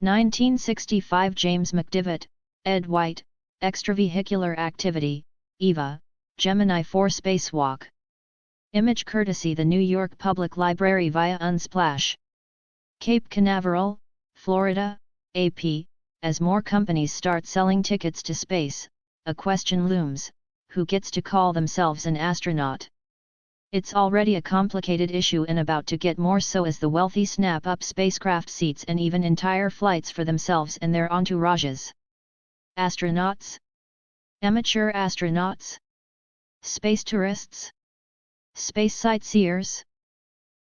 1965 James McDivitt, Ed White, Extravehicular Activity, EVA, Gemini 4 Spacewalk. Image courtesy the New York Public Library via Unsplash. Cape Canaveral, Florida, AP, as more companies start selling tickets to space, a question looms: who gets to call themselves an astronaut? It's already a complicated issue and about to get more so as the wealthy snap up spacecraft seats and even entire flights for themselves and their entourages. Astronauts? Amateur astronauts? Space tourists? Space sightseers?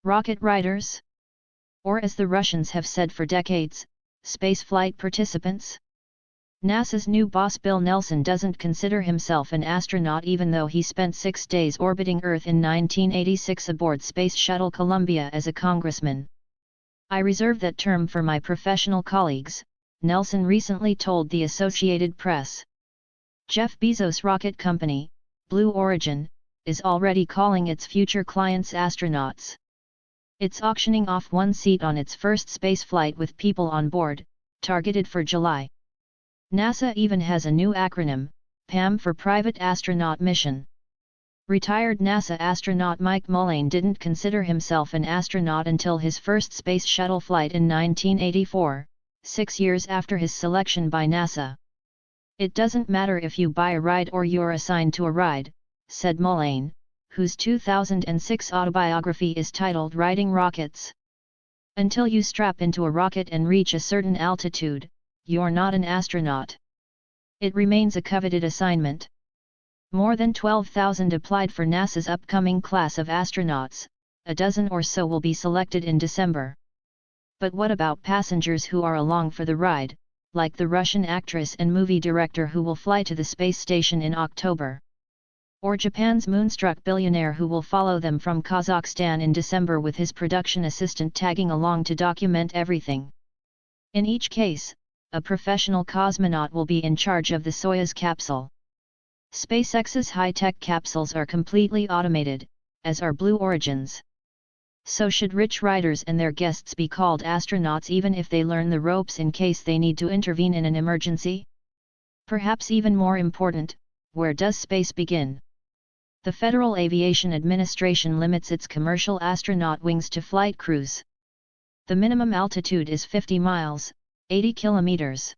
Rocket riders? Or as the Russians have said for decades, spaceflight participants? NASA's new boss Bill Nelson doesn't consider himself an astronaut even though he spent 6 days orbiting Earth in 1986 aboard Space Shuttle Columbia as a congressman. "I reserve that term for my professional colleagues," Nelson recently told the Associated Press. Jeff Bezos' rocket company, Blue Origin, is already calling its future clients astronauts. It's auctioning off one seat on its first spaceflight with people on board, targeted for July. NASA even has a new acronym, PAM, for Private Astronaut Mission. Retired NASA astronaut Mike Mullane didn't consider himself an astronaut until his first space shuttle flight in 1984, 6 years after his selection by NASA. "It doesn't matter if you buy a ride or you're assigned to a ride," said Mullane, whose 2006 autobiography is titled Riding Rockets. "Until you strap into a rocket and reach a certain altitude, you're not an astronaut. It remains a coveted assignment." More than 12,000 applied for NASA's upcoming class of astronauts, a dozen or so will be selected in December. But what about passengers who are along for the ride, like the Russian actress and movie director who will fly to the space station in October? Or Japan's moonstruck billionaire who will follow them from Kazakhstan in December with his production assistant tagging along to document everything? In each case, a professional cosmonaut will be in charge of the Soyuz capsule. SpaceX's high-tech capsules are completely automated, as are Blue Origin's. So should rich riders and their guests be called astronauts even if they learn the ropes in case they need to intervene in an emergency? Perhaps even more important, where does space begin? The Federal Aviation Administration limits its commercial astronaut wings to flight crews. The minimum altitude is 50 miles, 80 kilometers.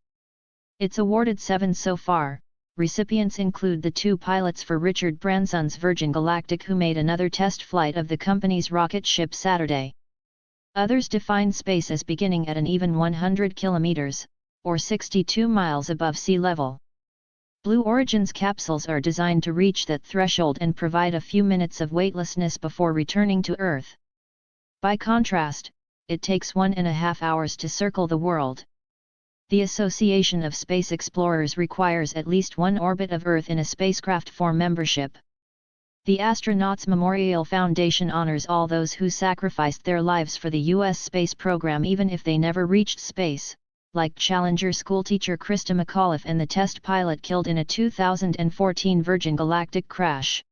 It's awarded 7 so far. Recipients include the 2 pilots for Richard Branson's Virgin Galactic who made another test flight of the company's rocket ship Saturday. Others define space as beginning at an even 100 kilometers, or 62 miles above sea level. Blue Origin's capsules are designed to reach that threshold and provide a few minutes of weightlessness before returning to Earth. By contrast, it takes 1.5 hours to circle the world. The Association of Space Explorers requires at least 1 orbit of Earth in a spacecraft for membership. The Astronauts Memorial Foundation honors all those who sacrificed their lives for the U.S. space program even if they never reached space, like Challenger schoolteacher Krista McAuliffe and the test pilot killed in a 2014 Virgin Galactic crash.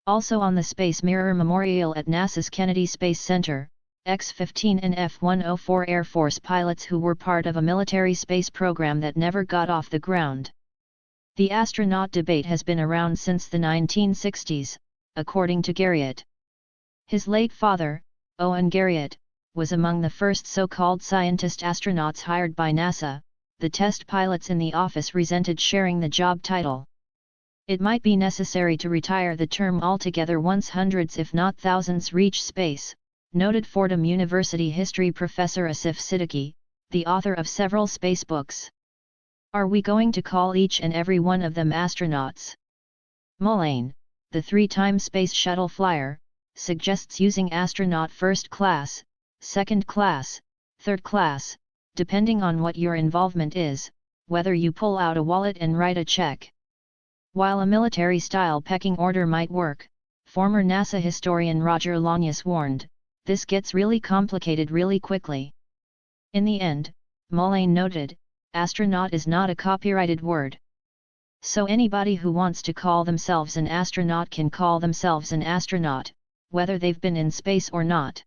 Also on the Space Mirror Memorial at NASA's Kennedy Space Center, X-15 and F-104 Air Force pilots who were part of a military space program that never got off the ground. The astronaut debate has been around since the 1960s, according to Garriott. His late father, Owen Garriott, was among the first so-called scientist astronauts hired by NASA. The test pilots in the office resented sharing the job title. It might be necessary to retire the term altogether once hundreds if not thousands reach space, noted Fordham University history professor Asif Siddiqui, the author of several space books. Are we going to call each and every one of them astronauts? Mullane, the 3-time space shuttle flyer, suggests using astronaut first class, second class, third class, depending on what your involvement is, whether you pull out a wallet and write a check. While a military-style pecking order might work, former NASA historian Roger Launius warned, this gets really complicated really quickly. In the end, Mullane noted, astronaut is not a copyrighted word. So anybody who wants to call themselves an astronaut can call themselves an astronaut, whether they've been in space or not.